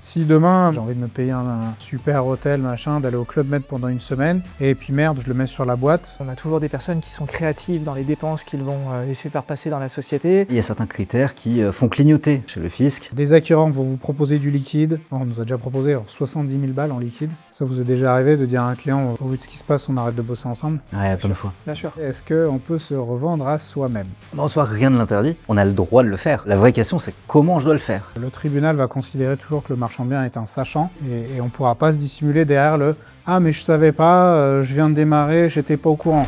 Si demain j'ai envie de me payer un super hôtel, machin, d'aller au Club Med pendant une semaine, et puis merde, je le mets sur la boîte. On a toujours des personnes qui sont créatives dans les dépenses qu'ils vont essayer de faire passer dans la société. Il y a certains critères qui font clignoter chez le fisc. Des acquéreurs vont vous proposer du liquide. On nous a déjà proposé 70 000 balles en liquide. Ça vous est déjà arrivé de dire à un client, au vu de ce qui se passe, on arrête de bosser ensemble? Ouais, plein de fois. Bien sûr. Est-ce qu'on peut se revendre à soi-même? En soi, rien ne l'interdit. On a le droit de le faire. La vraie question, c'est comment je dois le faire. Le tribunal va considérer toujours que le marchand de biens est un sachant et on ne pourra pas se dissimuler derrière le « Ah mais je savais pas, je viens de démarrer, j'étais pas au courant ».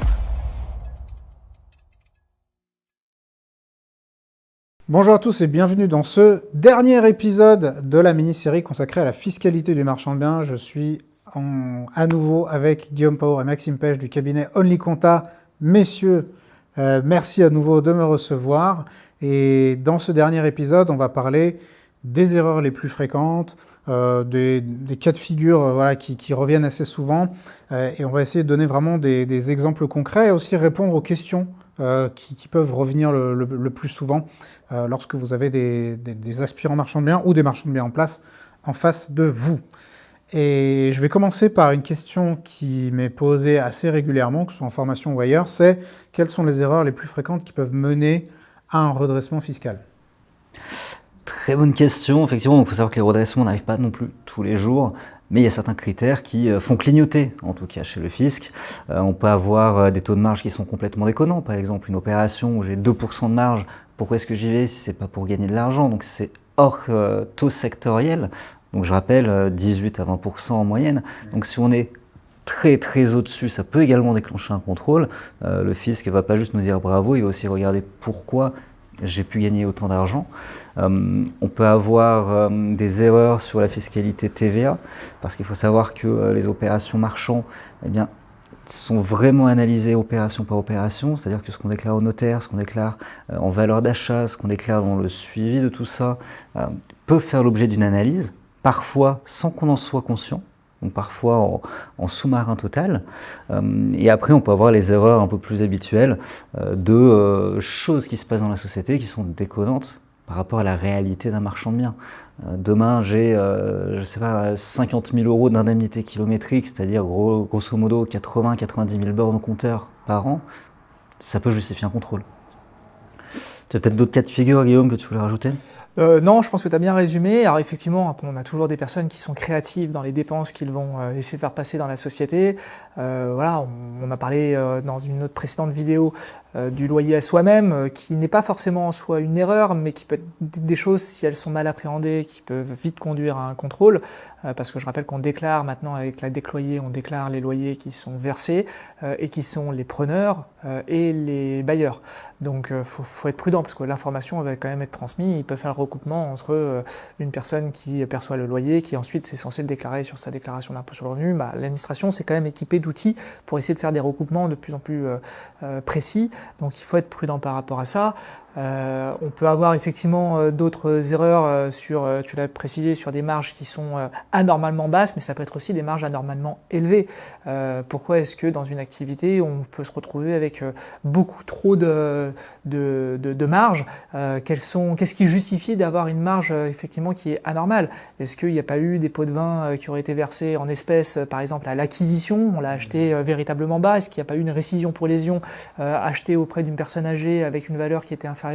Bonjour à tous et bienvenue dans ce dernier épisode de la mini-série consacrée à la fiscalité du marchand de biens. Je suis à nouveau avec Guillaume Paur et Maxime Pêche du cabinet Only Compta. Messieurs, merci à nouveau de me recevoir. Et dans ce dernier épisode, on va parler des erreurs les plus fréquentes, des cas de figure qui reviennent assez souvent. Et on va essayer de donner vraiment des exemples concrets et aussi répondre aux questions qui peuvent revenir le plus souvent lorsque vous avez des aspirants marchands de biens ou des marchands de biens en place en face de vous. Et je vais commencer par une question qui m'est posée assez régulièrement, que ce soit en formation ou ailleurs, c'est quelles sont les erreurs les plus fréquentes qui peuvent mener à un redressement fiscal? Très bonne question, effectivement. Donc, il faut savoir que les redressements n'arrivent pas non plus tous les jours, mais il y a certains critères qui font clignoter, en tout cas chez le fisc. On peut avoir des taux de marge qui sont complètement déconnants. Par exemple, une opération où j'ai 2% de marge, pourquoi est-ce que j'y vais si c'est pas pour gagner de l'argent? Donc c'est hors taux sectoriel. Donc je rappelle, 18 à 20% en moyenne. Donc si on est très au-dessus, ça peut également déclencher un contrôle. Le fisc ne va pas juste nous dire bravo, il va aussi regarder pourquoi j'ai pu gagner autant d'argent. On peut avoir des erreurs sur la fiscalité TVA, parce qu'il faut savoir que les opérations marchands, eh bien, sont vraiment analysées opération par opération, c'est-à-dire que ce qu'on déclare au notaire, ce qu'on déclare en valeur d'achat, ce qu'on déclare dans le suivi de tout ça, peut faire l'objet d'une analyse, parfois sans qu'on en soit conscient, donc parfois en sous-marin total. Et après, on peut avoir les erreurs un peu plus habituelles de choses qui se passent dans la société qui sont déconnantes par rapport à la réalité d'un marchand de biens. Demain, j'ai, je sais pas, 50 000 euros d'indemnité kilométrique, c'est-à-dire grosso modo 80-90 000 bornes au compteur par an. Ça peut justifier un contrôle. Tu as peut-être d'autres cas de figure, Guillaume, que tu voulais rajouter ? Non, je pense que tu as bien résumé. Alors effectivement, on a toujours des personnes qui sont créatives dans les dépenses qu'ils vont essayer de faire passer dans la société. On a parlé dans une autre précédente vidéo du loyer à soi-même, qui n'est pas forcément en soi une erreur, mais qui peut être des choses, si elles sont mal appréhendées, qui peuvent vite conduire à un contrôle. Parce que je rappelle qu'on déclare maintenant avec la décloyer, on déclare les loyers qui sont versés et qui sont les preneurs et les bailleurs. Donc faut être prudent parce que l'information va quand même être transmise. Il peut faire le recoupement entre une personne qui perçoit le loyer, qui ensuite est censée le déclarer sur sa déclaration d'impôt sur le revenu. L'administration s'est quand même équipée d'outils pour essayer de faire des recoupements de plus en plus précis. Donc il faut être prudent par rapport à ça. On peut avoir effectivement d'autres erreurs tu l'as précisé, sur des marges qui sont anormalement basses, mais ça peut être aussi des marges anormalement élevées. Pourquoi est-ce que dans une activité, on peut se retrouver avec beaucoup trop de marge? Qu'est-ce qui justifie d'avoir une marge effectivement qui est anormale? Est-ce qu'il n'y a pas eu des pots de vin qui auraient été versés en espèces, par exemple à l'acquisition, on l'a acheté véritablement bas? Est-ce qu'il n'y a pas eu une récision pour lésion achetée auprès d'une personne âgée avec une valeur qui était inférieure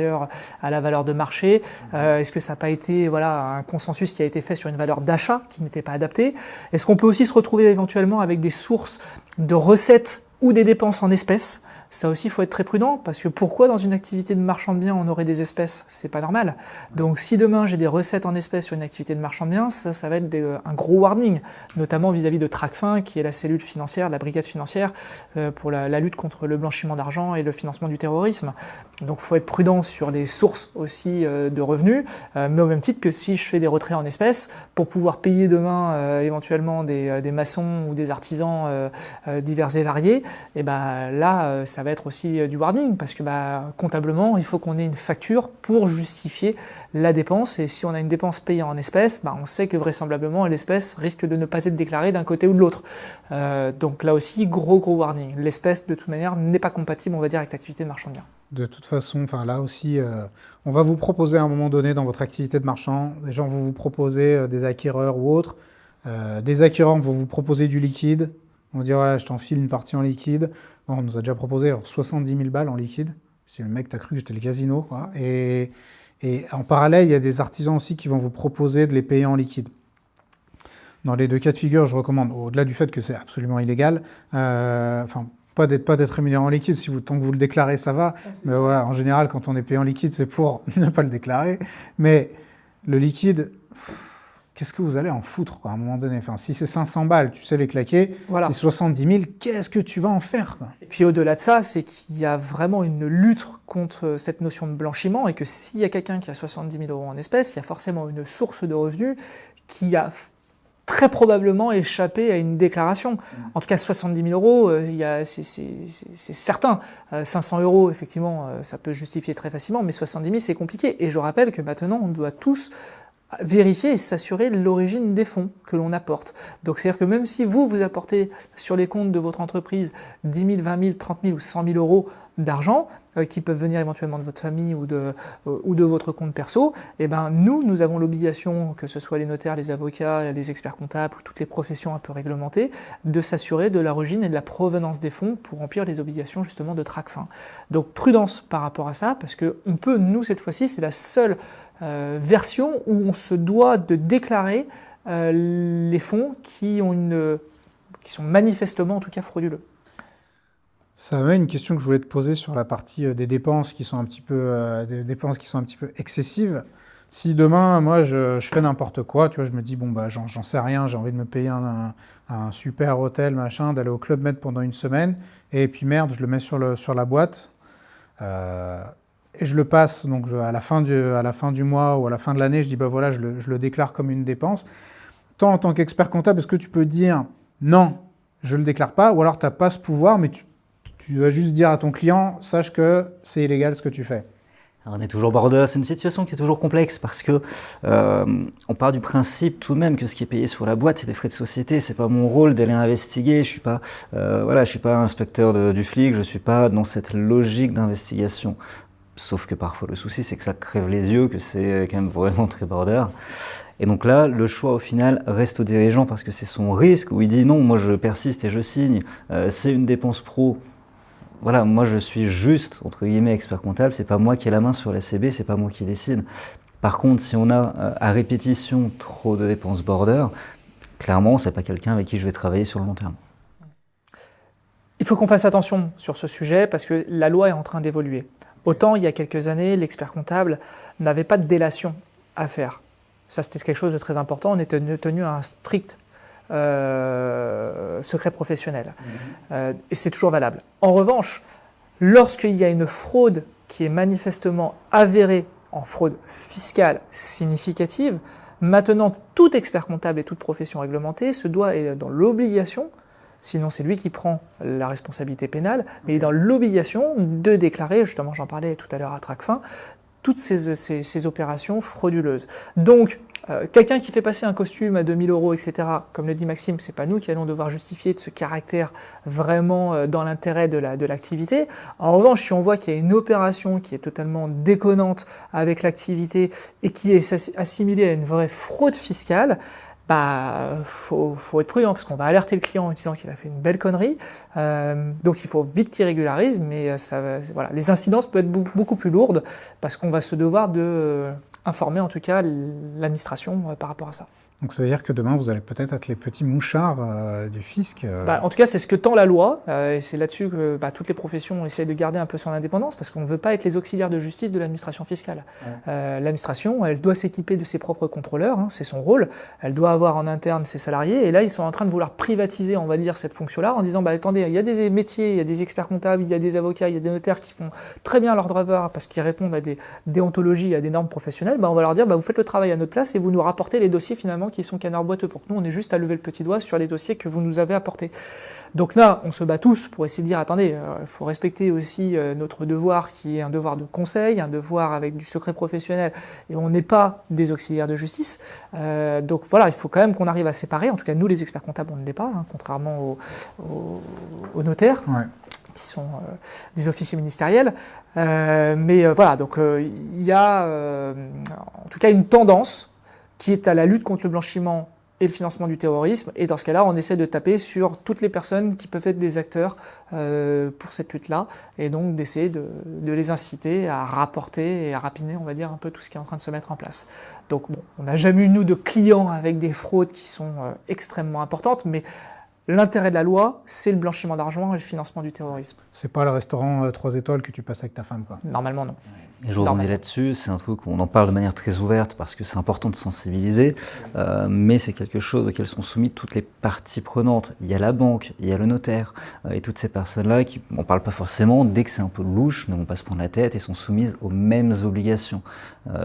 à la valeur de marché? Est-ce que ça n'a pas été un consensus qui a été fait sur une valeur d'achat qui n'était pas adaptée? Est-ce qu'on peut aussi se retrouver éventuellement avec des sources de recettes ou des dépenses en espèces? Ça aussi, il faut être très prudent, parce que pourquoi dans une activité de marchand de biens on aurait des espèces? C'est pas normal. Donc si demain j'ai des recettes en espèces sur une activité de marchand de biens, ça va être un gros warning, notamment vis-à-vis de Tracfin, qui est la cellule financière, la brigade financière pour la lutte contre le blanchiment d'argent et le financement du terrorisme. Donc il faut être prudent sur les sources aussi de revenus, mais au même titre que si je fais des retraits en espèces, pour pouvoir payer demain éventuellement des maçons ou des artisans divers et variés, et là ça va être aussi du warning, parce que comptablement, il faut qu'on ait une facture pour justifier la dépense, et si on a une dépense payée en espèces, on sait que vraisemblablement l'espèce risque de ne pas être déclarée d'un côté ou de l'autre. Donc là aussi, gros warning. L'espèce, de toute manière, n'est pas compatible, on va dire, avec l'activité de marchand de biens. De toute façon, enfin là aussi, on va vous proposer à un moment donné dans votre activité de marchand, des gens vont vous proposer des acquéreurs ou autres. Des acquéreurs vont vous proposer du liquide. On va dire, voilà, je t'enfile une partie en liquide. Bon, on nous a déjà proposé 70 000 balles en liquide. Si le mec, t'as cru que j'étais le casino, quoi. Et en parallèle, il y a des artisans aussi qui vont vous proposer de les payer en liquide. Dans les deux cas de figure, je recommande, au-delà du fait que c'est absolument illégal, pas d'être rémunéré en liquide. Tant que vous le déclarez, ça va. Mais voilà, en général, quand on est payé en liquide, c'est pour ne pas le déclarer. Mais le liquide, qu'est-ce que vous allez en foutre, quoi, à un moment donné? Enfin, si c'est 500 balles, tu sais les claquer. Voilà. Si c'est 70 000, qu'est-ce que tu vas en faire, quoi? Et puis au-delà de ça, c'est qu'il y a vraiment une lutte contre cette notion de blanchiment et que s'il y a quelqu'un qui a 70 000 euros en espèces, il y a forcément une source de revenus qui a très probablement échappé à une déclaration. En tout cas, 70 000 euros, c'est certain. 500 euros, effectivement, ça peut justifier très facilement, mais 70 000, c'est compliqué. Et je rappelle que maintenant, on doit tous vérifier et s'assurer de l'origine des fonds que l'on apporte. Donc, c'est-à-dire que même si vous apportez sur les comptes de votre entreprise 10 000, 20 000, 30 000 ou 100 000 euros d'argent, qui peuvent venir éventuellement de votre famille ou de votre compte perso, eh ben, nous avons l'obligation, que ce soit les notaires, les avocats, les experts comptables, ou toutes les professions un peu réglementées, de s'assurer de l'origine et de la provenance des fonds pour remplir les obligations justement de Tracfin. Donc prudence par rapport à ça, parce que on peut, nous cette fois-ci, c'est la seule version où on se doit de déclarer les fonds qui sont manifestement en tout cas frauduleux. Ça avait une question que je voulais te poser sur la partie des dépenses qui sont un petit peu excessives. Si demain, moi, je fais n'importe quoi, tu vois, je me dis, bon, bah, j'en sais rien, j'ai envie de me payer un super hôtel, machin, d'aller au Club Med pendant une semaine, et puis merde, je le mets sur la boîte, et je le passe, donc à la fin du mois ou à la fin de l'année, je dis, bah voilà, je le déclare comme une dépense. Toi, en tant qu'expert comptable, est-ce que tu peux dire, non, je le déclare pas, ou alors tu n'as pas ce pouvoir, mais tu dois juste dire à ton client, sache que c'est illégal ce que tu fais. Alors on est toujours border, c'est une situation qui est toujours complexe parce que on part du principe tout de même que ce qui est payé sur la boîte, c'est des frais de société, c'est pas mon rôle d'aller investiguer, je suis pas inspecteur du flic, je suis pas dans cette logique d'investigation. Sauf que parfois le souci c'est que ça crève les yeux, que c'est quand même vraiment très border. Et donc là, le choix au final reste au dirigeant parce que c'est son risque où il dit non, moi je persiste et je signe, c'est une dépense pro. Voilà, moi je suis juste, entre guillemets, expert comptable, c'est pas moi qui ai la main sur la CB, c'est pas moi qui décide. Par contre, si on a à répétition trop de dépenses border, clairement, c'est pas quelqu'un avec qui je vais travailler sur le long terme. Il faut qu'on fasse attention sur ce sujet parce que la loi est en train d'évoluer. Autant il y a quelques années, l'expert comptable n'avait pas de délation à faire. Ça, c'était quelque chose de très important. On était tenu à un strict secret professionnel. Et c'est toujours valable. En revanche, lorsqu'il y a une fraude qui est manifestement avérée en fraude fiscale significative, maintenant tout expert comptable et toute profession réglementée se doit et est dans l'obligation, sinon c'est lui qui prend la responsabilité pénale, mais il est dans l'obligation de déclarer, justement j'en parlais tout à l'heure à Tracfin, toutes ces opérations frauduleuses. Donc, quelqu'un qui fait passer un costume à 2000 euros, etc., comme le dit Maxime, c'est pas nous qui allons devoir justifier de ce caractère vraiment dans l'intérêt de l'activité. En revanche, si on voit qu'il y a une opération qui est totalement déconnante avec l'activité et qui est assimilée à une vraie fraude fiscale, faut être prudent parce qu'on va alerter le client en disant qu'il a fait une belle connerie. Donc il faut vite qu'il régularise, mais voilà, les incidences peuvent être beaucoup plus lourdes parce qu'on va se devoir de informer en tout cas l'administration par rapport à ça. Donc ça veut dire que demain, vous allez peut-être être les petits mouchards du fisc. En tout cas, c'est ce que tend la loi, et c'est là-dessus que toutes les professions essayent de garder un peu son indépendance, parce qu'on ne veut pas être les auxiliaires de justice de l'administration fiscale. Ouais. L'administration, elle doit s'équiper de ses propres contrôleurs, c'est son rôle, elle doit avoir en interne ses salariés, et là, ils sont en train de vouloir privatiser, on va dire, cette fonction-là, en disant, attendez, il y a des métiers, il y a des experts comptables, il y a des avocats, il y a des notaires qui font très bien leur devoir, parce qu'ils répondent à des déontologies, à des normes professionnelles, on va leur dire, vous faites le travail à notre place, et vous nous rapportez les dossiers finalement qui sont canard boiteux pour que nous on ait juste à lever le petit doigt sur les dossiers que vous nous avez apportés. Donc là, on se bat tous pour essayer de dire attendez, il faut respecter aussi notre devoir qui est un devoir de conseil, un devoir avec du secret professionnel, et on n'est pas des auxiliaires de justice. Donc voilà, il faut quand même qu'on arrive à séparer. En tout cas, nous les experts comptables, on ne l'est pas, contrairement aux notaires. Ouais. qui sont des officiers ministériels. Voilà, donc il y a en tout cas une tendance qui est à la lutte contre le blanchiment et le financement du terrorisme. Et dans ce cas-là, on essaie de taper sur toutes les personnes qui peuvent être des acteurs pour cette lutte-là, et donc d'essayer de les inciter à rapporter et à rapiner, on va dire, un peu tout ce qui est en train de se mettre en place. Donc bon, on n'a jamais eu, nous, de clients avec des fraudes qui sont extrêmement importantes, mais l'intérêt de la loi, c'est le blanchiment d'argent et le financement du terrorisme. C'est pas le restaurant 3 étoiles que tu passes avec ta femme, quoi. Normalement, non. Et je rebondis là-dessus, c'est un truc où on en parle de manière très ouverte parce que c'est important de sensibiliser, mais c'est quelque chose auquel sont soumises toutes les parties prenantes. Il y a la banque, il y a le notaire, et toutes ces personnes-là qui n'en parlent pas forcément, dès que c'est un peu louche, ne vont pas se prendre la tête et sont soumises aux mêmes obligations.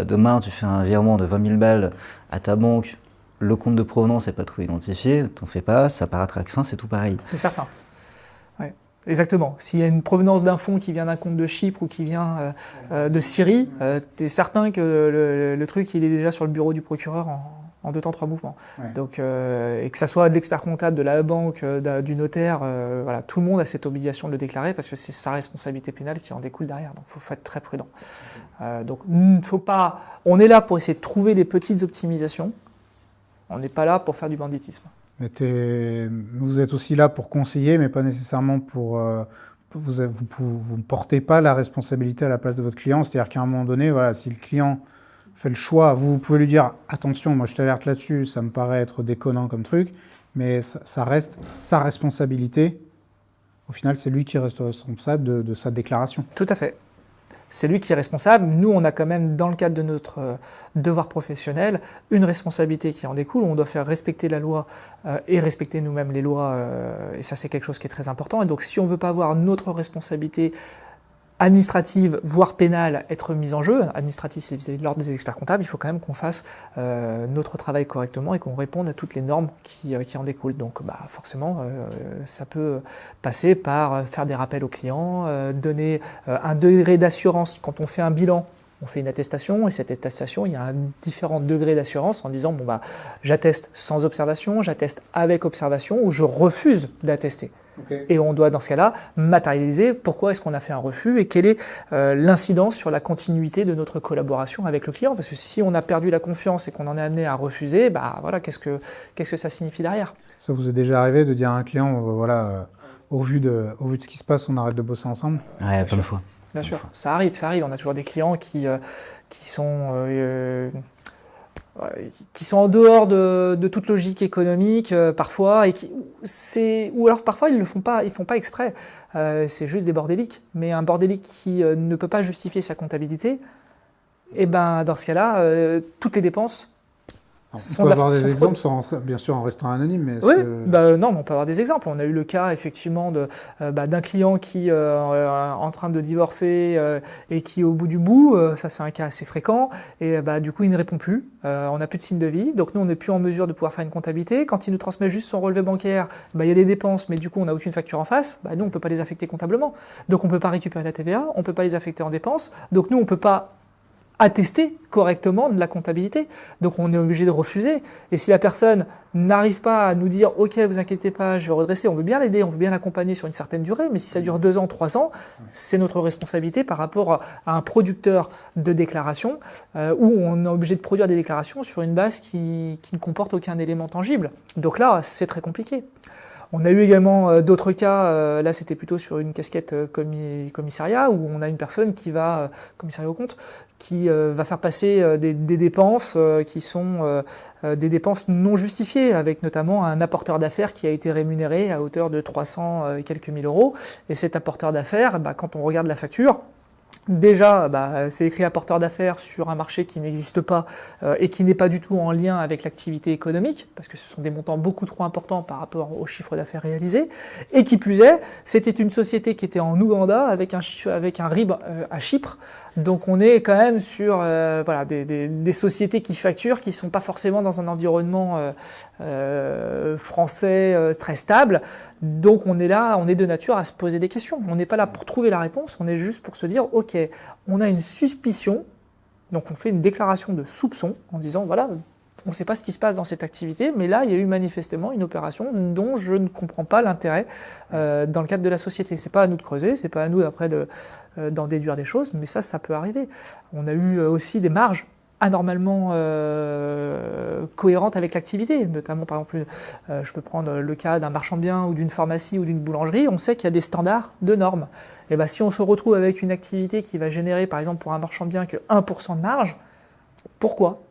Demain, tu fais un virement de 20 000 balles à ta banque, le compte de provenance n'est pas trop identifié, t'en fais pas, ça part à traque fin, c'est tout pareil. C'est certain. Ouais. Exactement. S'il y a une provenance d'un fonds qui vient d'un compte de Chypre ou qui vient de Syrie, tu es certain que le truc il est déjà sur le bureau du procureur en 2 temps 3 mouvements. Ouais. Donc, et que ça soit de l'expert comptable, de la banque, du notaire, voilà, tout le monde a cette obligation de le déclarer parce que c'est sa responsabilité pénale qui en découle derrière. Donc il faut être très prudent. Donc faut pas. On est là pour essayer de trouver des petites optimisations. On n'est pas là pour faire du banditisme. Mais vous êtes aussi là pour conseiller, mais pas nécessairement pour... vous ne portez pas la responsabilité à la place de votre client. C'est-à-dire qu'à un moment donné, voilà, si le client fait le choix, vous pouvez lui dire « Attention, moi je t'alerte là-dessus, ça me paraît être déconnant comme truc », mais ça reste sa responsabilité. Au final, c'est lui qui reste responsable de sa déclaration. Tout à fait. C'est lui qui est responsable. Nous, on a quand même, dans le cadre de notre devoir professionnel, une responsabilité qui en découle. On doit faire respecter la loi et respecter nous-mêmes les lois. Et ça, c'est quelque chose qui est très important. Et donc, si on ne veut pas avoir notre responsabilité administrative, voire pénale, être mise en jeu, administrative, c'est vis-à-vis de l'ordre des experts comptables, il faut quand même qu'on fasse notre travail correctement et qu'on réponde à toutes les normes qui en découlent. Donc forcément, ça peut passer par faire des rappels aux clients, donner un degré d'assurance. Quand on fait un bilan, on fait une attestation, et cette attestation, il y a un différent degré d'assurance en disant j'atteste sans observation, j'atteste avec observation, ou je refuse d'attester. Okay. Et on doit, dans ce cas-là, matérialiser pourquoi est-ce qu'on a fait un refus et quelle est l'incidence sur la continuité de notre collaboration avec le client. Parce que si on a perdu la confiance et qu'on en est amené à refuser, voilà, qu'est-ce que ça signifie derrière? Ça vous est déjà arrivé de dire à un client, au vu de ce qui se passe, on arrête de bosser ensemble? Ouais, plein de fois. Bien sûr, ça arrive. On a toujours des clients qui sont en dehors de toute logique économique parfois, ou alors parfois ils font pas exprès. C'est juste des bordéliques. Mais un bordélique qui ne peut pas justifier sa comptabilité, et dans ce cas-là, toutes les dépenses. On peut avoir des exemples, bien sûr en restant anonyme, mais oui, non, on peut avoir des exemples. On a eu le cas effectivement d'un client qui est en train de divorcer et qui au bout du bout, ça c'est un cas assez fréquent, et du coup il ne répond plus, on n'a plus de signe de vie, donc nous on n'est plus en mesure de pouvoir faire une comptabilité. Quand il nous transmet juste son relevé bancaire, il y a des dépenses, mais du coup on n'a aucune facture en face, nous on ne peut pas les affecter comptablement, donc on ne peut pas récupérer la TVA, on ne peut pas les affecter en dépenses, donc nous on ne peut pas attester correctement de la comptabilité. Donc on est obligé de refuser. Et si la personne n'arrive pas à nous dire « Ok, vous inquiétez pas, je vais redresser », on veut bien l'aider, on veut bien l'accompagner sur une certaine durée, mais si ça dure 2 ans, 3 ans, c'est notre responsabilité par rapport à un producteur de déclaration où on est obligé de produire des déclarations sur une base qui ne comporte aucun élément tangible. Donc là, c'est très compliqué. On a eu également d'autres cas, là c'était plutôt sur une casquette commissariat, où on a une personne qui va, commissariat au compte, qui va faire passer des dépenses qui sont des dépenses non justifiées, avec notamment un apporteur d'affaires qui a été rémunéré à hauteur de 300 et quelques mille euros. Et cet apporteur d'affaires, quand on regarde la facture, déjà, c'est écrit apporteur d'affaires sur un marché qui n'existe pas et qui n'est pas du tout en lien avec l'activité économique, parce que ce sont des montants beaucoup trop importants par rapport au chiffre d'affaires réalisé. Et qui plus est, c'était une société qui était en Ouganda avec un RIB à Chypre. Donc on est quand même sur des sociétés qui facturent, qui ne sont pas forcément dans un environnement français très stable. Donc on est là, on est de nature à se poser des questions. On n'est pas là pour trouver la réponse, on est juste pour se dire ok, on a une suspicion, donc on fait une déclaration de soupçon en disant voilà, on ne sait pas ce qui se passe dans cette activité, mais là, il y a eu manifestement une opération dont je ne comprends pas l'intérêt dans le cadre de la société. C'est pas à nous de creuser, c'est pas à nous après d'en déduire des choses, mais ça peut arriver. On a eu aussi des marges anormalement cohérentes avec l'activité, notamment par exemple, je peux prendre le cas d'un marchand de biens ou d'une pharmacie ou d'une boulangerie, on sait qu'il y a des standards de normes. Et si on se retrouve avec une activité qui va générer par exemple pour un marchand de biens que 1% de marge, pourquoi ?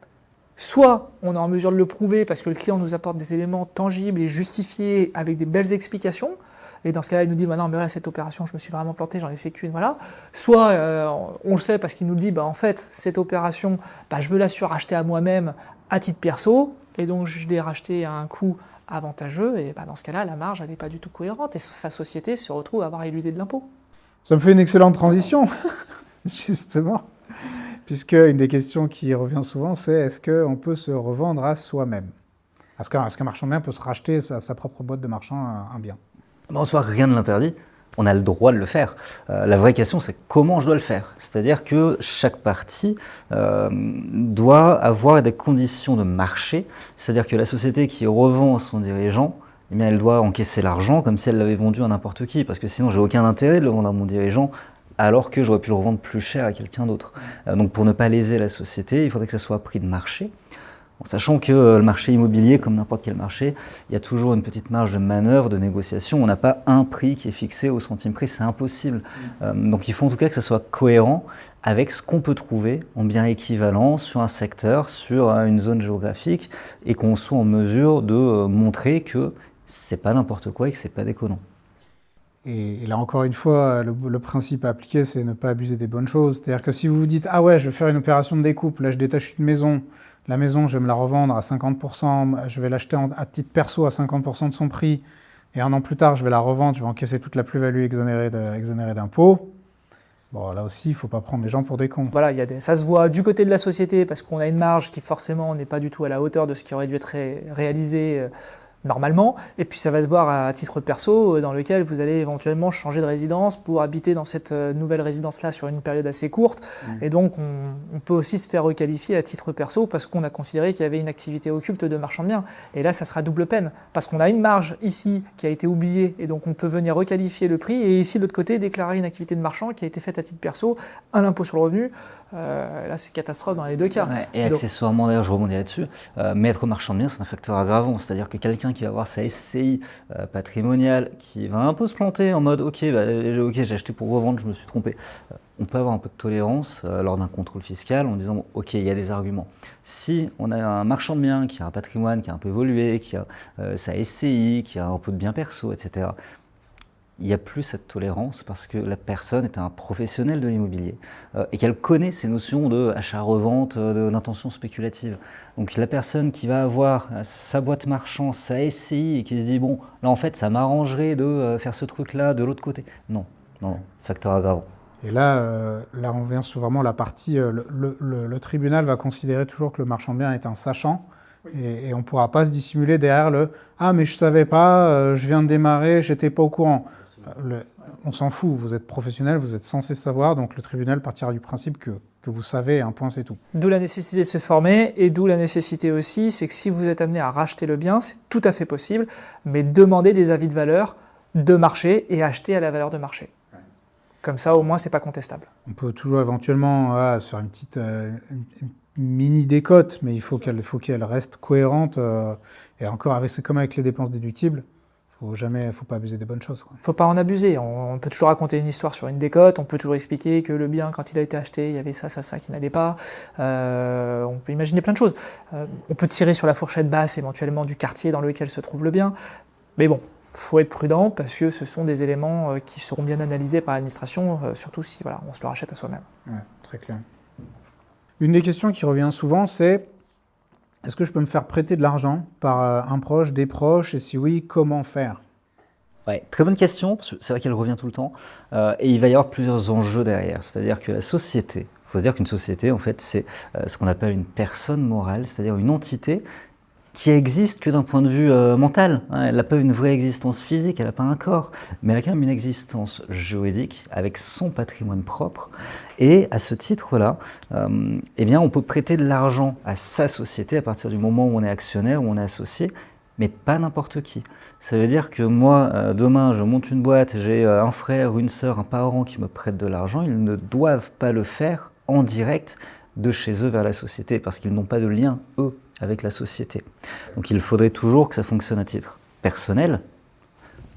Soit on est en mesure de le prouver parce que le client nous apporte des éléments tangibles et justifiés avec des belles explications, et dans ce cas-là, il nous dit non, mais là, cette opération, je me suis vraiment planté, j'en ai fait qu'une, voilà. Soit on le sait parce qu'il nous dit en fait, cette opération, je veux la suracheter à moi-même à titre perso, et donc je l'ai racheté à un coût avantageux, et dans ce cas-là, la marge, elle n'est pas du tout cohérente, et sa société se retrouve à avoir éludé de l'impôt. Ça me fait une excellente transition, justement, puisque une des questions qui revient souvent, c'est est-ce qu'on peut se revendre à soi-même ? Est-ce qu'un marchand de biens peut se racheter sa propre boîte de marchand un bien ? En soi, rien ne l'interdit. On a le droit de le faire. La vraie question, c'est comment je dois le faire. C'est-à-dire que chaque partie doit avoir des conditions de marché. C'est-à-dire que la société qui revend à son dirigeant, elle doit encaisser l'argent comme si elle l'avait vendu à n'importe qui. Parce que sinon, j'ai aucun intérêt de le vendre à mon dirigeant alors que j'aurais pu le revendre plus cher à quelqu'un d'autre. Donc pour ne pas léser la société, il faudrait que ça soit prix de marché. En sachant que le marché immobilier, comme n'importe quel marché, il y a toujours une petite marge de manœuvre, de négociation. On n'a pas un prix qui est fixé au centime prix, c'est impossible. Donc il faut en tout cas que ça soit cohérent avec ce qu'on peut trouver en bien équivalent sur un secteur, sur une zone géographique, et qu'on soit en mesure de montrer que c'est pas n'importe quoi et que c'est pas déconnant. Et là, encore une fois, le principe à appliquer, c'est ne pas abuser des bonnes choses. C'est-à-dire que si vous vous dites « Ah ouais, je vais faire une opération de découpe, là je détache une maison, la maison, je vais me la revendre à 50%, je vais l'acheter à titre perso à 50% de son prix, et un an plus tard, je vais la revendre, je vais encaisser toute la plus-value exonérée d'impôts. » Bon, là aussi, il ne faut pas prendre les gens pour des cons. Voilà, ça se voit du côté de la société parce qu'on a une marge qui forcément n'est pas du tout à la hauteur de ce qui aurait dû être réalisé normalement, et puis ça va se voir à titre perso dans lequel vous allez éventuellement changer de résidence pour habiter dans cette nouvelle résidence-là sur une période assez courte, et donc on peut aussi se faire requalifier à titre perso parce qu'on a considéré qu'il y avait une activité occulte de marchand de biens, et là ça sera double peine, parce qu'on a une marge ici qui a été oubliée, et donc on peut venir requalifier le prix, et ici de l'autre côté déclarer une activité de marchand qui a été faite à titre perso à l'impôt sur le revenu. Là c'est catastrophe dans les deux cas. Ouais, et accessoirement, d'ailleurs je rebondis là-dessus, mais être marchand de biens c'est un facteur aggravant, c'est-à-dire que quelqu'un qui va avoir sa SCI patrimoniale, qui va un peu se planter en mode ok, j'ai acheté pour revendre, je me suis trompé. On peut avoir un peu de tolérance lors d'un contrôle fiscal en disant ok, il y a des arguments. Si on a un marchand de biens qui a un patrimoine qui a un peu évolué, qui a sa SCI, qui a un peu de biens perso, etc., il n'y a plus cette tolérance parce que la personne est un professionnel de l'immobilier et qu'elle connaît ces notions d'achat-revente, d'intention spéculative. Donc la personne qui va avoir sa boîte marchand, sa SCI et qui se dit bon, là en fait ça m'arrangerait de faire ce truc-là de l'autre côté. Non, facteur aggravant. Et là on vient sur vraiment la partie, le tribunal va considérer toujours que le marchand de biens est un sachant. Et on ne pourra pas se dissimuler derrière le « Ah, mais je ne savais pas, je viens de démarrer, je n'étais pas au courant ». On s'en fout, vous êtes professionnel, vous êtes censé savoir, donc le tribunal partira du principe que vous savez, un point c'est tout. D'où la nécessité de se former, et d'où la nécessité aussi, c'est que si vous êtes amené à racheter le bien, c'est tout à fait possible, mais demandez des avis de valeur de marché et acheter à la valeur de marché. Ouais. Comme ça, au moins, ce n'est pas contestable. On peut toujours éventuellement se faire une petite... mini décote, mais il faut qu'elle reste cohérente. Et encore, c'est comme avec les dépenses déductibles, faut pas abuser des bonnes choses. Il ne faut pas en abuser. On peut toujours raconter une histoire sur une décote, on peut toujours expliquer que le bien, quand il a été acheté, il y avait ça qui n'allait pas. On peut imaginer plein de choses. On peut tirer sur la fourchette basse éventuellement du quartier dans lequel se trouve le bien. Mais bon, il faut être prudent parce que ce sont des éléments qui seront bien analysés par l'administration, surtout si on se le rachète à soi-même. Ouais, très clair. Une des questions qui revient souvent, c'est est-ce que je peux me faire prêter de l'argent par un proche, des proches, et si oui, comment faire ? Ouais, très bonne question, parce que c'est vrai qu'elle revient tout le temps, et il va y avoir plusieurs enjeux derrière. C'est-à-dire que la société, il faut se dire qu'une société, en fait, c'est ce qu'on appelle une personne morale, c'est-à-dire une entité qui existe que d'un point de vue mental. Hein. Elle n'a pas une vraie existence physique, elle n'a pas un corps, mais elle a quand même une existence juridique avec son patrimoine propre. Et à ce titre-là, eh bien, on peut prêter de l'argent à sa société à partir du moment où on est actionnaire, où on est associé, mais pas n'importe qui. Ça veut dire que moi, demain, je monte une boîte, j'ai un frère, une sœur, un parent qui me prête de l'argent, ils ne doivent pas le faire en direct de chez eux vers la société, parce qu'ils n'ont pas de lien, eux, avec la société. Donc il faudrait toujours que ça fonctionne à titre personnel.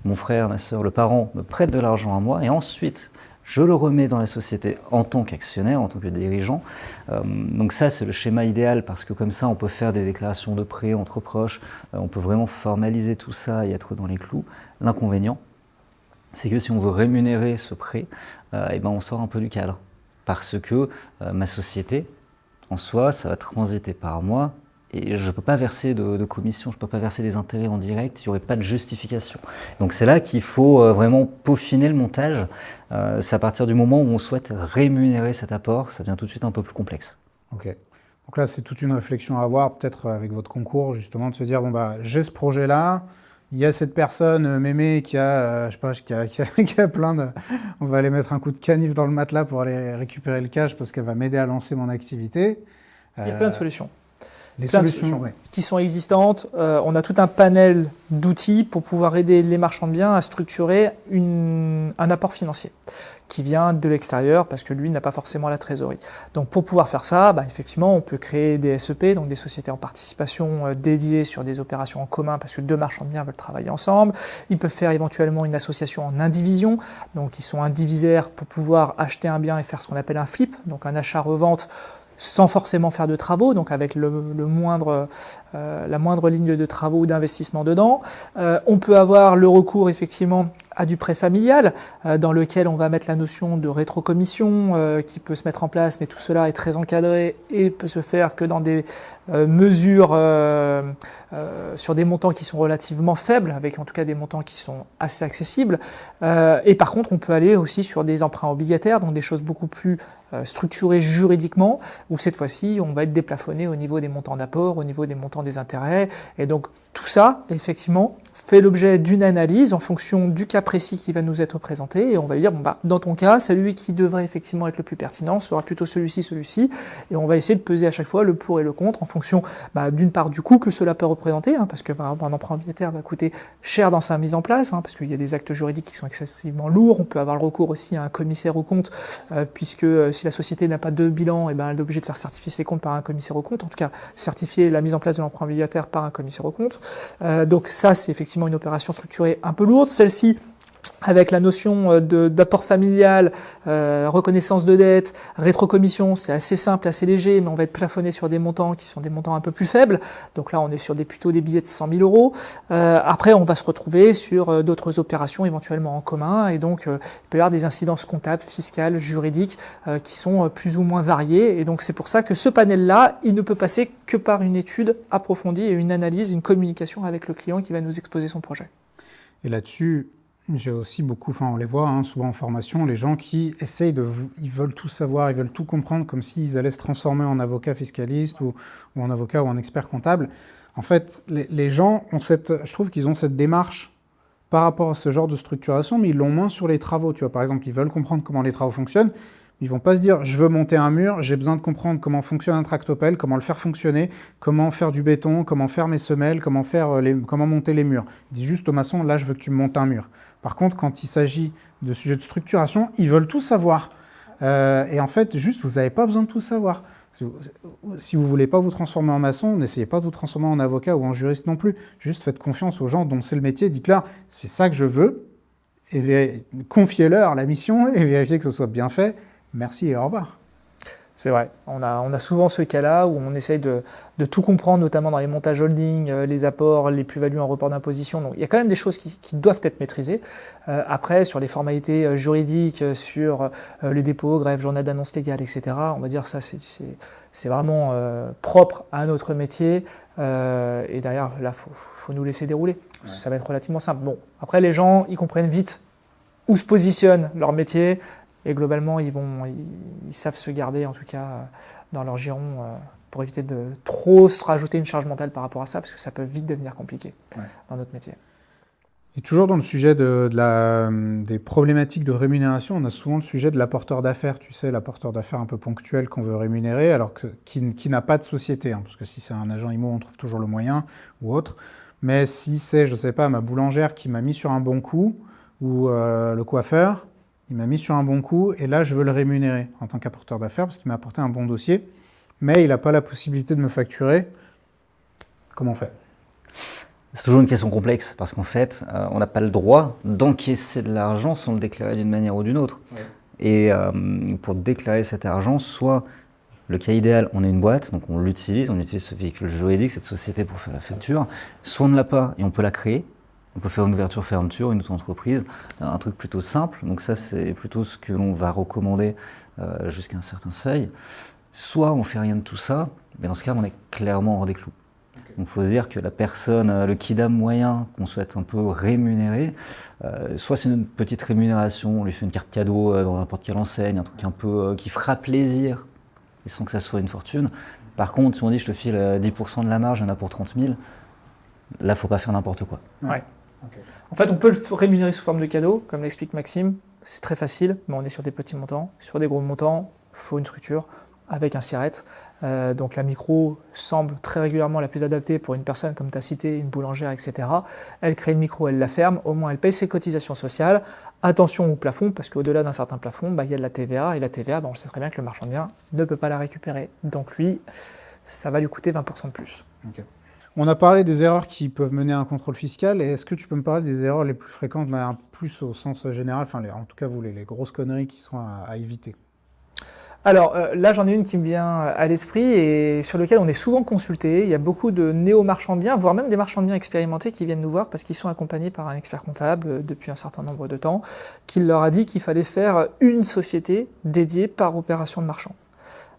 Mon frère, ma sœur, le parent me prête de l'argent à moi, et ensuite, je le remets dans la société en tant qu'actionnaire, en tant que dirigeant. Donc ça, c'est le schéma idéal, parce que comme ça, on peut faire des déclarations de prêt entre proches, on peut vraiment formaliser tout ça et être dans les clous. L'inconvénient, c'est que si on veut rémunérer ce prêt, eh ben on sort un peu du cadre. Parce que ma société, en soi, ça va transiter par moi, et je ne peux pas verser de commission, je ne peux pas verser des intérêts en direct, il n'y aurait pas de justification. Donc c'est là qu'il faut vraiment peaufiner le montage. C'est à partir du moment où on souhaite rémunérer cet apport, ça devient tout de suite un peu plus complexe. Ok. Donc là, c'est toute une réflexion à avoir, peut-être avec votre concours, justement, de se dire, bon, bah, j'ai ce projet-là, il y a cette personne, Mémé, qui a, je sais pas, qui a plein de... On va aller mettre un coup de canif dans le matelas pour aller récupérer le cash parce qu'elle va m'aider à lancer mon activité. Il y a plein de solutions. Les solutions, ouais. Qui sont existantes. On a tout un panel d'outils pour pouvoir aider les marchands de biens à structurer un apport financier qui vient de l'extérieur parce que lui n'a pas forcément la trésorerie. Donc pour pouvoir faire ça, effectivement, on peut créer des SEP, donc des sociétés en participation dédiées sur des opérations en commun parce que deux marchands de biens veulent travailler ensemble. Ils peuvent faire éventuellement une association en indivision, donc ils sont indivisaires pour pouvoir acheter un bien et faire ce qu'on appelle un flip, donc un achat-revente sans forcément faire de travaux, donc avec la moindre ligne de travaux ou d'investissement dedans. On peut avoir le recours effectivement à du prêt familial, dans lequel on va mettre la notion de rétrocommission qui peut se mettre en place, mais tout cela est très encadré et peut se faire que dans des mesures sur des montants qui sont relativement faibles, avec en tout cas des montants qui sont assez accessibles. Et par contre, on peut aller aussi sur des emprunts obligataires, donc des choses beaucoup plus structurées juridiquement, où cette fois-ci, on va être déplafonné au niveau des montants d'apport, au niveau des montants des intérêts. Et donc, tout ça, effectivement, fait l'objet d'une analyse en fonction du cas précis qui va nous être présenté, et on va dire, dans ton cas, celui qui devrait effectivement être le plus pertinent sera plutôt celui-ci, et on va essayer de peser à chaque fois le pour et le contre en fonction d'une part du coût que cela peut représenter, parce que par exemple un emprunt obligataire va coûter cher dans sa mise en place, parce qu'il y a des actes juridiques qui sont excessivement lourds. On peut avoir le recours aussi à un commissaire aux comptes, puisque si la société n'a pas de bilan, elle est obligée de faire certifier ses comptes par un commissaire aux comptes, en tout cas certifier la mise en place de l'emprunt obligataire par un commissaire aux comptes. Donc ça, c'est effectivement une opération structurée un peu lourde. Celle-ci, avec la notion d'apport familial, reconnaissance de dette, rétrocommission, c'est assez simple, assez léger, mais on va être plafonné sur des montants qui sont des montants un peu plus faibles. Donc là, on est sur plutôt des billets de 100 000 euros. Après, on va se retrouver sur d'autres opérations éventuellement en commun, et donc il peut y avoir des incidences comptables, fiscales, juridiques qui sont plus ou moins variées. Et donc c'est pour ça que ce panel-là, il ne peut passer que par une étude approfondie et une analyse, une communication avec le client qui va nous exposer son projet. Et là-dessus, j'ai aussi beaucoup, on les voit souvent en formation, les gens qui essayent ils veulent tout savoir, ils veulent tout comprendre, comme s'ils allaient se transformer en avocat fiscaliste ou en avocat ou en expert comptable. En fait, les gens ont je trouve qu'ils ont cette démarche par rapport à ce genre de structuration, mais ils l'ont moins sur les travaux. Tu vois, par exemple, ils veulent comprendre comment les travaux fonctionnent. Ils vont pas se dire, je veux monter un mur, j'ai besoin de comprendre comment fonctionne un tractopelle, comment le faire fonctionner, comment faire du béton, comment faire mes semelles, comment monter les murs. Ils disent juste au maçon, là, je veux que tu me montes un mur. Par contre, quand il s'agit de sujets de structuration, ils veulent tout savoir. Et en fait, juste, vous n'avez pas besoin de tout savoir. Si vous ne voulez pas vous transformer en maçon, n'essayez pas de vous transformer en avocat ou en juriste non plus. Juste faites confiance aux gens dont c'est le métier. Dites-leur, c'est ça que je veux. Et confiez-leur la mission et vérifiez que ce soit bien fait. Merci et au revoir. C'est vrai, on a souvent ce cas-là où on essaye de tout comprendre, notamment dans les montages holding, les apports, les plus-values en report d'imposition. Donc il y a quand même des choses qui doivent être maîtrisées. Après, sur les formalités juridiques, sur les dépôts, grève, journal d'annonce légale, etc., on va dire ça, c'est vraiment propre à notre métier. Et derrière, là, faut nous laisser dérouler. Parce que ça va être relativement simple. Bon, après, les gens, ils comprennent vite où se positionne leur métier. Et globalement, ils savent se garder, en tout cas, dans leur giron pour éviter de trop se rajouter une charge mentale par rapport à ça, parce que ça peut vite devenir compliqué dans notre métier. Et toujours dans le sujet des problématiques de rémunération, on a souvent le sujet de l'apporteur d'affaires, tu sais, l'apporteur d'affaires un peu ponctuel qu'on veut rémunérer, alors qui n'a pas de société, hein, parce que si c'est un agent IMO, on trouve toujours le moyen, ou autre. Mais si c'est, je ne sais pas, ma boulangère qui m'a mis sur un bon coup, ou le coiffeur, il m'a mis sur un bon coup, et là, je veux le rémunérer en tant qu'apporteur d'affaires, parce qu'il m'a apporté un bon dossier, mais il n'a pas la possibilité de me facturer. Comment on fait ? C'est toujours une question complexe, parce qu'en fait, on n'a pas le droit d'encaisser de l'argent sans le déclarer d'une manière ou d'une autre. Ouais. Et pour déclarer cet argent, soit le cas idéal, on a une boîte, donc on utilise ce véhicule juridique, cette société pour faire la facture, soit on ne l'a pas et on peut la créer. On peut faire une ouverture-fermeture, une auto-entreprise, un truc plutôt simple. Donc ça, c'est plutôt ce que l'on va recommander jusqu'à un certain seuil. Soit on ne fait rien de tout ça, mais dans ce cas, on est clairement hors des clous. Okay. Donc il faut se dire que la personne, le kidam moyen qu'on souhaite un peu rémunérer, soit c'est une petite rémunération, on lui fait une carte cadeau dans n'importe quelle enseigne, un truc un peu qui fera plaisir, et sans que ça soit une fortune. Par contre, si on dit je te file 10% de la marge, il y en a pour 30 000, là, il ne faut pas faire n'importe quoi. Ouais. Okay. En fait, on peut le rémunérer sous forme de cadeau, comme l'explique Maxime. C'est très facile, mais on est sur des petits montants. Sur des gros montants, il faut une structure avec un SIRET. Donc la micro semble très régulièrement la plus adaptée pour une personne, comme tu as cité, une boulangère, etc. Elle crée une micro, elle la ferme, au moins elle paye ses cotisations sociales. Attention au plafond, parce qu'au-delà d'un certain plafond, il y a de la TVA, et la TVA, on sait très bien que le marchand de biens ne peut pas la récupérer. Donc lui, ça va lui coûter 20% de plus. Okay. On a parlé des erreurs qui peuvent mener à un contrôle fiscal, et est-ce que tu peux me parler des erreurs les plus fréquentes, mais plus au sens général, enfin en tout cas vous, les grosses conneries qui sont à éviter? Alors là, j'en ai une qui me vient à l'esprit et sur lequel on est souvent consulté. Il y a beaucoup de néo-marchands de biens, voire même des marchands de biens expérimentés qui viennent nous voir parce qu'ils sont accompagnés par un expert comptable depuis un certain nombre de temps, qui leur a dit qu'il fallait faire une société dédiée par opération de marchand.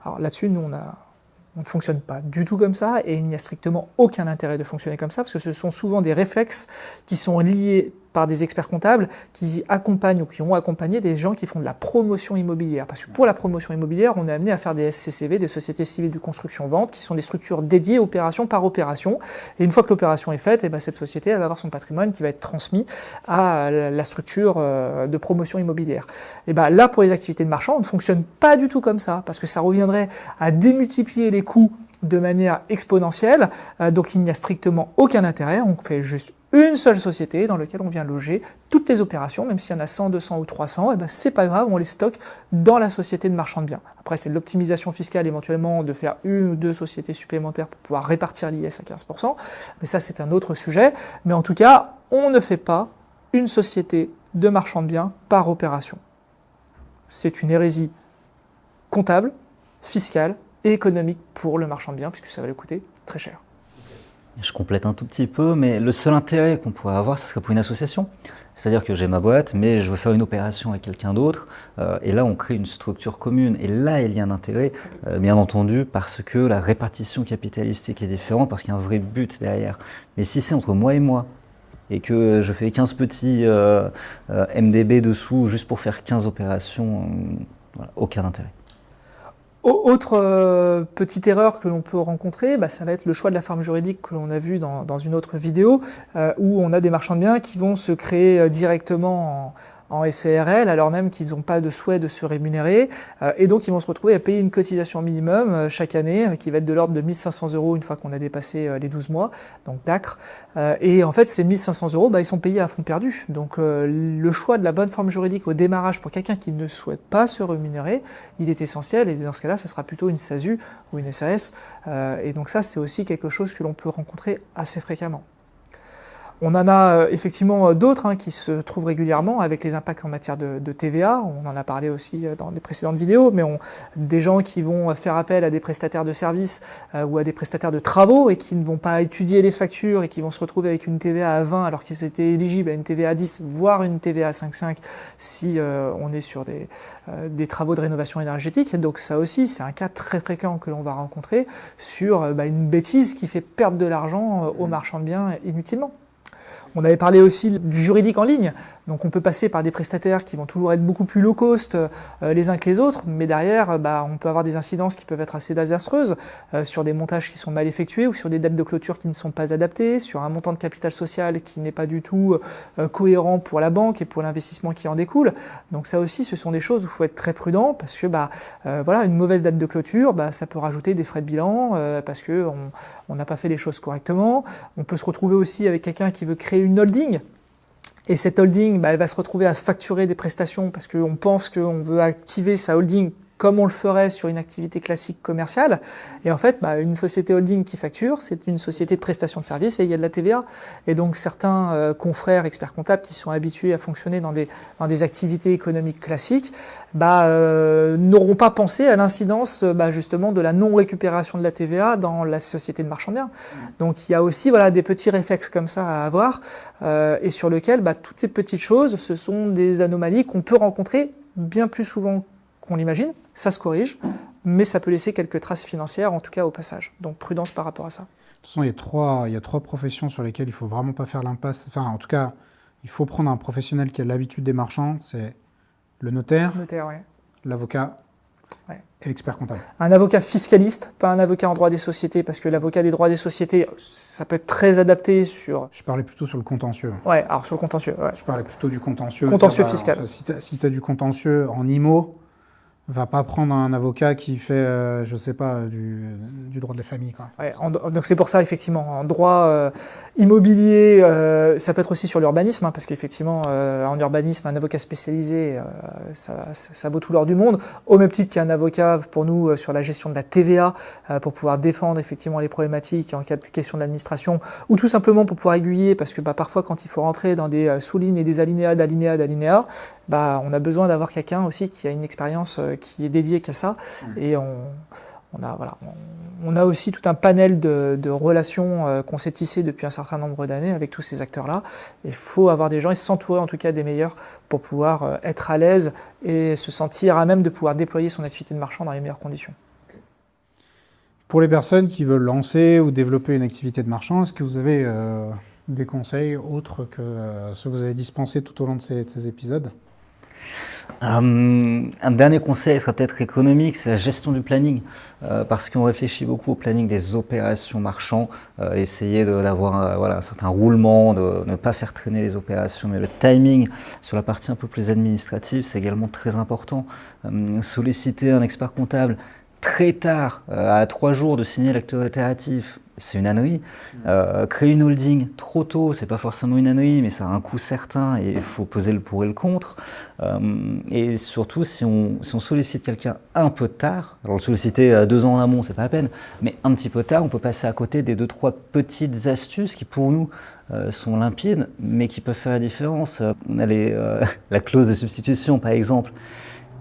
Alors là-dessus, nous, on ne fonctionne pas du tout comme ça et il n'y a strictement aucun intérêt de fonctionner comme ça parce que ce sont souvent des réflexes qui sont liés par des experts comptables qui accompagnent ou qui ont accompagné des gens qui font de la promotion immobilière. Parce que pour la promotion immobilière, on est amené à faire des SCCV, des sociétés civiles de construction-vente, qui sont des structures dédiées opération par opération. Et une fois que l'opération est faite, cette société elle va avoir son patrimoine qui va être transmis à la structure de promotion immobilière. Et là, pour les activités de marchand, on ne fonctionne pas du tout comme ça, parce que ça reviendrait à démultiplier les coûts de manière exponentielle, donc il n'y a strictement aucun intérêt, on fait juste une seule société dans laquelle on vient loger toutes les opérations, même s'il y en a 100, 200 ou 300, c'est pas grave, on les stocke dans la société de marchand de biens. Après, c'est de l'optimisation fiscale éventuellement de faire une ou deux sociétés supplémentaires pour pouvoir répartir l'IS à 15%, mais ça c'est un autre sujet. Mais en tout cas, on ne fait pas une société de marchand de biens par opération. C'est une hérésie comptable, fiscale et économique pour le marchand de biens, puisque ça va lui coûter très cher. Je complète un tout petit peu, mais le seul intérêt qu'on pourrait avoir, ce serait pour une association. C'est-à-dire que j'ai ma boîte, mais je veux faire une opération avec quelqu'un d'autre, et là on crée une structure commune, et là il y a un intérêt, bien entendu, parce que la répartition capitalistique est différente, parce qu'il y a un vrai but derrière. Mais si c'est entre moi, et que je fais 15 petits MDB dessous, juste pour faire 15 opérations, voilà, aucun intérêt. Autre petite erreur que l'on peut rencontrer, ça va être le choix de la forme juridique que l'on a vu dans une autre vidéo, où on a des marchands de biens qui vont se créer directement en SARL, alors même qu'ils n'ont pas de souhait de se rémunérer, et donc ils vont se retrouver à payer une cotisation minimum chaque année, qui va être de l'ordre de 1 500 € une fois qu'on a dépassé les 12 mois, donc d'ACRE, et en fait ces 1 500 € ils sont payés à fond perdu. Donc le choix de la bonne forme juridique au démarrage pour quelqu'un qui ne souhaite pas se rémunérer, il est essentiel, et dans ce cas-là, ça sera plutôt une SASU ou une SAS, et donc ça c'est aussi quelque chose que l'on peut rencontrer assez fréquemment. On en a effectivement d'autres qui se trouvent régulièrement avec les impacts en matière de TVA. On en a parlé aussi dans des précédentes vidéos, mais des gens qui vont faire appel à des prestataires de services ou à des prestataires de travaux et qui ne vont pas étudier les factures et qui vont se retrouver avec une TVA à 20 alors qu'ils étaient éligibles à une TVA à 10, voire une TVA à 5,5 si on est sur des travaux de rénovation énergétique. Et donc ça aussi, c'est un cas très fréquent que l'on va rencontrer sur une bêtise qui fait perdre de l'argent aux marchands de biens inutilement. On avait parlé aussi du juridique en ligne. Donc on peut passer par des prestataires qui vont toujours être beaucoup plus low cost les uns que les autres, mais derrière, on peut avoir des incidences qui peuvent être assez désastreuses sur des montages qui sont mal effectués ou sur des dates de clôture qui ne sont pas adaptées, sur un montant de capital social qui n'est pas du tout cohérent pour la banque et pour l'investissement qui en découle. Donc ça aussi, ce sont des choses où il faut être très prudent parce que une mauvaise date de clôture, ça peut rajouter des frais de bilan parce que on n'a pas fait les choses correctement. On peut se retrouver aussi avec quelqu'un qui veut créer une holding. Et cette holding, elle va se retrouver à facturer des prestations parce qu'on pense qu'on veut activer sa holding comme on le ferait sur une activité classique commerciale. Et en fait, une société holding qui facture, c'est une société de prestation de services et il y a de la TVA. Et donc certains confrères experts comptables qui sont habitués à fonctionner dans des activités économiques classiques, n'auront pas pensé à l'incidence justement de la non-récupération de la TVA dans la société de marchand de biens. Donc il y a aussi des petits réflexes comme ça à avoir et sur lesquels toutes ces petites choses, ce sont des anomalies qu'on peut rencontrer bien plus souvent qu'on l'imagine. Ça se corrige, mais ça peut laisser quelques traces financières, en tout cas au passage. Donc prudence par rapport à ça. De toute façon, il y a trois professions sur lesquelles il ne faut vraiment pas faire l'impasse. Enfin, en tout cas, il faut prendre un professionnel qui a l'habitude des marchands. C'est le notaire, l'avocat et l'expert comptable. Un avocat fiscaliste, pas un avocat en droit des sociétés, parce que l'avocat des droits des sociétés, ça peut être très adapté sur... Je parlais plutôt sur le contentieux. Ouais, alors sur le contentieux. Ouais. Je parlais plutôt du contentieux. Contentieux fiscal. Si tu as du contentieux en IMO, va pas prendre un avocat qui fait, du droit de la famille, quoi. Ouais, donc c'est pour ça, effectivement, en droit immobilier, ça peut être aussi sur l'urbanisme, parce qu'effectivement, en urbanisme, un avocat spécialisé, ça vaut tout l'or du monde, au même titre qu'un avocat, pour nous, sur la gestion de la TVA, pour pouvoir défendre effectivement les problématiques en cas de question de l'administration, ou tout simplement pour pouvoir aiguiller, parce que parfois, quand il faut rentrer dans des sous-lignes et des alinéas d'alinéas, on a besoin d'avoir quelqu'un aussi qui a une expérience qui est dédiée qu'à ça. Et on a aussi tout un panel de relations qu'on s'est tissé depuis un certain nombre d'années avec tous ces acteurs-là. Il faut avoir des gens et s'entourer en tout cas des meilleurs pour pouvoir être à l'aise et se sentir à même de pouvoir déployer son activité de marchand dans les meilleures conditions. Pour les personnes qui veulent lancer ou développer une activité de marchand, est-ce que vous avez des conseils autres que ceux que vous avez dispensés tout au long de ces épisodes ? Un dernier conseil sera peut-être économique, c'est la gestion du planning, parce qu'on réfléchit beaucoup au planning des opérations marchands, essayer d'avoir un certain roulement, de ne pas faire traîner les opérations, mais le timing sur la partie un peu plus administrative, c'est également très important. Solliciter un expert comptable très tard, à 3 jours de signer l'acte déclaratif, c'est une ânnerie. Créer une holding trop tôt, c'est pas forcément une ânnerie, mais ça a un coût certain et il faut peser le pour et le contre. Et surtout, si on sollicite quelqu'un un peu tard, alors le solliciter 2 ans en amont, c'est pas la peine, mais un petit peu tard, on peut passer à côté des 2-3 petites astuces qui, pour nous, sont limpides, mais qui peuvent faire la différence. On a la clause de substitution, par exemple,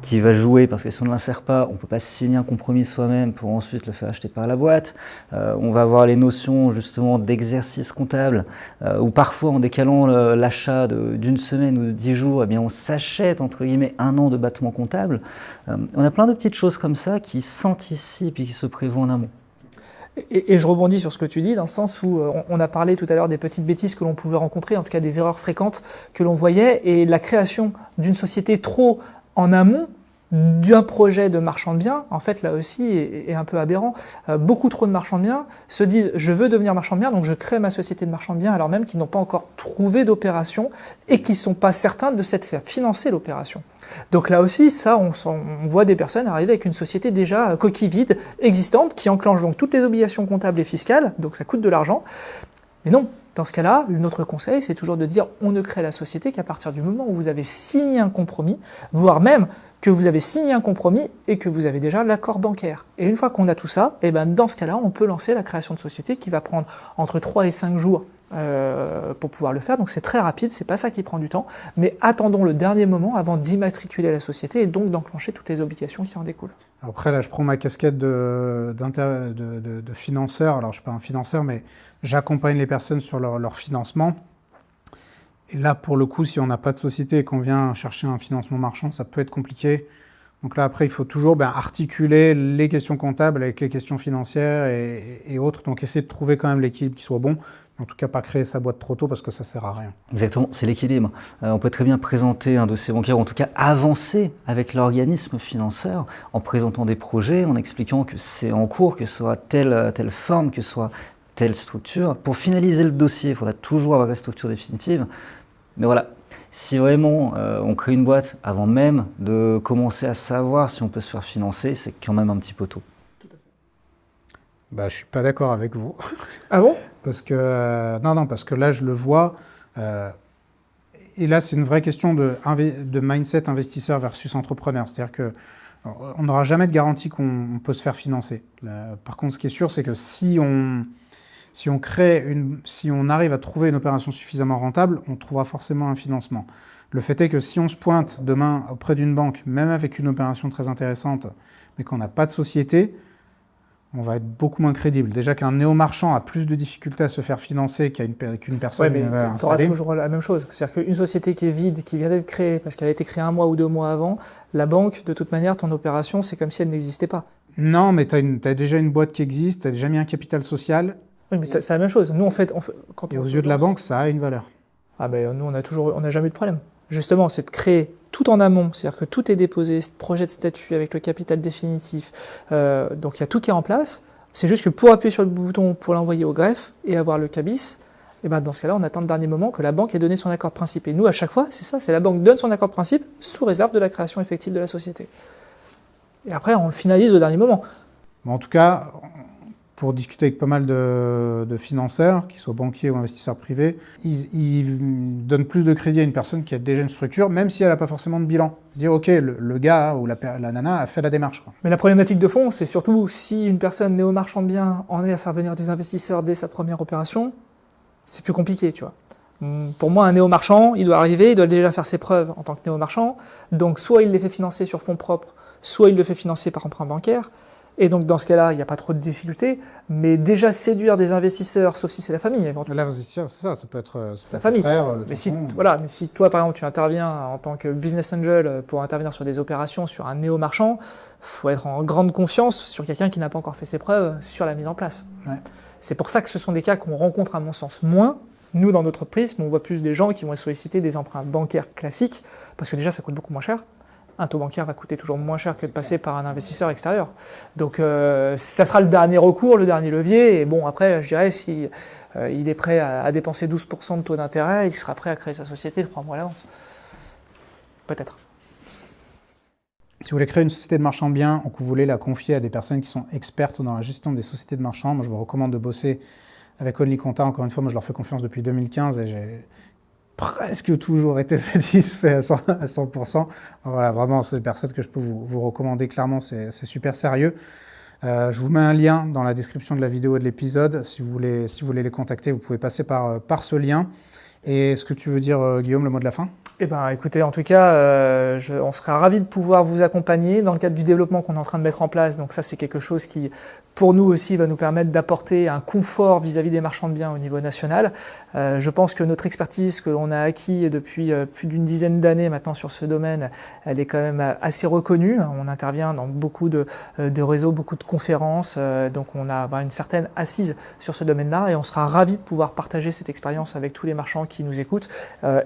qui va jouer parce que si on ne l'insère pas, on ne peut pas signer un compromis soi-même pour ensuite le faire acheter par la boîte. On va avoir les notions justement d'exercice comptable où parfois en décalant l'achat d'une semaine ou de 10 jours, on s'achète entre guillemets 1 an de battement comptable. On a plein de petites choses comme ça qui s'anticipent et qui se prévoient en amont. Et je rebondis sur ce que tu dis, dans le sens où on a parlé tout à l'heure des petites bêtises que l'on pouvait rencontrer, en tout cas des erreurs fréquentes que l'on voyait, et la création d'une société trop en amont d'un projet de marchand de biens, en fait, là aussi, est un peu aberrant. Beaucoup trop de marchands de biens se disent « je veux devenir marchand de biens, donc je crée ma société de marchand de biens », alors même qu'ils n'ont pas encore trouvé d'opération et qu'ils ne sont pas certains de s'être fait financer l'opération. Donc là aussi, ça, on voit des personnes arriver avec une société déjà coquille vide, existante, qui enclenche donc toutes les obligations comptables et fiscales, donc ça coûte de l'argent. Mais non, dans ce cas-là, notre conseil, c'est toujours de dire on ne crée la société qu'à partir du moment où vous avez signé un compromis, voire même que vous avez signé un compromis et que vous avez déjà l'accord bancaire. Et une fois qu'on a tout ça, dans ce cas-là, on peut lancer la création de société qui va prendre entre 3 et 5 jours pour pouvoir le faire. Donc c'est très rapide, c'est pas ça qui prend du temps, mais attendons le dernier moment avant d'immatriculer la société et donc d'enclencher toutes les obligations qui en découlent. Après, là, je prends ma casquette de financeur. Alors, je ne suis pas un financeur, mais j'accompagne les personnes sur leur financement. Et là, pour le coup, si on n'a pas de société et qu'on vient chercher un financement marchand, ça peut être compliqué. Donc là, après, il faut toujours articuler les questions comptables avec les questions financières et autres. Donc, essayer de trouver quand même l'équilibre qui soit bon. En tout cas, pas créer sa boîte trop tôt parce que ça sert à rien. Exactement, c'est l'équilibre. On peut très bien présenter un dossier bancaire, ou en tout cas avancer avec l'organisme financeur en présentant des projets, en expliquant que c'est en cours, que ce soit telle forme, que ce soit telle structure. Pour finaliser le dossier, il faudra toujours avoir la structure définitive. Mais voilà, si vraiment on crée une boîte avant même de commencer à savoir si on peut se faire financer, c'est quand même un petit peu tôt. Bah, je suis pas d'accord avec vous. Ah bon? Parce que, non, parce que là, je le vois. Et là, c'est une vraie question de mindset investisseur versus entrepreneur. C'est-à-dire qu'on n'aura jamais de garantie qu'on peut se faire financer. Par contre, ce qui est sûr, c'est que si on arrive à trouver une opération suffisamment rentable, on trouvera forcément un financement. Le fait est que si on se pointe demain auprès d'une banque, même avec une opération très intéressante, mais qu'on n'a pas de société, on va être beaucoup moins crédible. Déjà qu'un néo-marchand a plus de difficultés à se faire financer qu'une personne installée. Tu auras toujours la même chose. C'est-à-dire qu'une société qui est vide, qui vient d'être créée, parce qu'elle a été créée 1 mois ou 2 mois avant, la banque, de toute manière, ton opération, c'est comme si elle n'existait pas. Non, mais tu as déjà une boîte qui existe, tu as déjà mis un capital social. Oui, mais c'est la même chose. Nous, et aux yeux de la banque, ça a une valeur. Ah ben, nous, on n'a jamais eu de problème. Justement, c'est de créer tout en amont, c'est-à-dire que tout est déposé, projet de statut avec le capital définitif, donc il y a tout qui est en place. C'est juste que pour appuyer sur le bouton pour l'envoyer au greffe et avoir le cabis, et ben dans ce cas-là, on attend le dernier moment que la banque ait donné son accord de principe. Et nous, à chaque fois, c'est ça, c'est la banque donne son accord de principe sous réserve de la création effective de la société. Et après, on le finalise au dernier moment. Bon, en tout cas, pour discuter avec pas mal de financeurs, qu'ils soient banquiers ou investisseurs privés, ils donnent plus de crédit à une personne qui a déjà une structure, même si elle n'a pas forcément de bilan. Dire, OK, le gars ou la nana a fait la démarche. Quoi. Mais la problématique de fond, c'est surtout si une personne néo-marchand de biens en est à faire venir des investisseurs dès sa première opération, c'est plus compliqué, tu vois. Pour moi, un néo-marchand, il doit arriver, il doit déjà faire ses preuves en tant que néo-marchand. Donc, soit il les fait financer sur fonds propres, soit il le fait financer par emprunt bancaire. Et donc, dans ce cas-là, il n'y a pas trop de difficultés, mais déjà séduire des investisseurs, sauf si c'est la famille. Là, c'est ça peut être la famille. Frère, mais si toi, par exemple, tu interviens en tant que business angel pour intervenir sur des opérations sur un néo-marchand, il faut être en grande confiance sur quelqu'un qui n'a pas encore fait ses preuves sur la mise en place. Ouais. C'est pour ça que ce sont des cas qu'on rencontre, à mon sens, moins. Nous, dans notre prisme, on voit plus des gens qui vont solliciter des emprunts bancaires classiques, parce que déjà, ça coûte beaucoup moins cher. Un taux bancaire va coûter toujours moins cher que de passer par un investisseur extérieur. Donc, ça sera le dernier recours, le dernier levier. Et bon, après, je dirais, si il est prêt à dépenser 12% de taux d'intérêt, il sera prêt à créer sa société 3 mois à l'avance. Peut-être. Si vous voulez créer une société de marchand de biens ou que vous voulez la confier à des personnes qui sont expertes dans la gestion des sociétés de marchands, moi, je vous recommande de bosser avec Only Conta. Encore une fois, moi, je leur fais confiance depuis 2015 et j'ai presque toujours été satisfait à 100%. Voilà, vraiment, c'est des personnes que je peux vous recommander clairement, c'est super sérieux. Je vous mets un lien dans la description de la vidéo et de l'épisode. Si vous voulez les contacter, vous pouvez passer par ce lien. Et est-ce que tu veux dire, Guillaume, le mot de la fin ? Eh ben, écoutez, en tout cas, on sera ravis de pouvoir vous accompagner dans le cadre du développement qu'on est en train de mettre en place. Donc ça, c'est quelque chose qui, pour nous aussi, va nous permettre d'apporter un confort vis-à-vis des marchands de biens au niveau national. Je pense que notre expertise que l'on a acquis depuis plus d'une dizaine d'années maintenant sur ce domaine, elle est quand même assez reconnue. On intervient dans beaucoup de réseaux, beaucoup de conférences. Donc on a une certaine assise sur ce domaine-là et on sera ravis de pouvoir partager cette expérience avec tous les marchands qui nous écoutent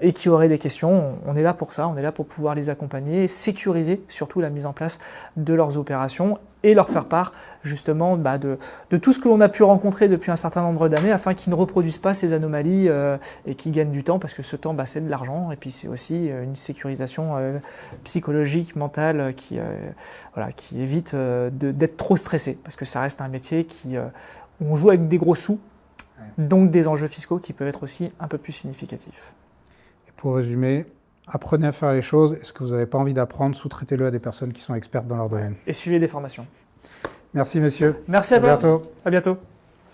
et qui auraient des questions. On est là pour ça, on est là pour pouvoir les accompagner, sécuriser surtout la mise en place de leurs opérations et leur faire part justement de tout ce que l'on a pu rencontrer depuis un certain nombre d'années afin qu'ils ne reproduisent pas ces anomalies et qu'ils gagnent du temps parce que ce temps c'est de l'argent et puis c'est aussi une sécurisation psychologique, mentale qui évite d'être trop stressé parce que ça reste un métier où on joue avec des gros sous, donc des enjeux fiscaux qui peuvent être aussi un peu plus significatifs. Pour résumer, apprenez à faire les choses. Et ce que vous n'avez pas envie d'apprendre, sous-traitez-le à des personnes qui sont expertes dans leur domaine. Et suivez des formations. Merci, monsieur. Merci à toi. À bientôt. À bientôt.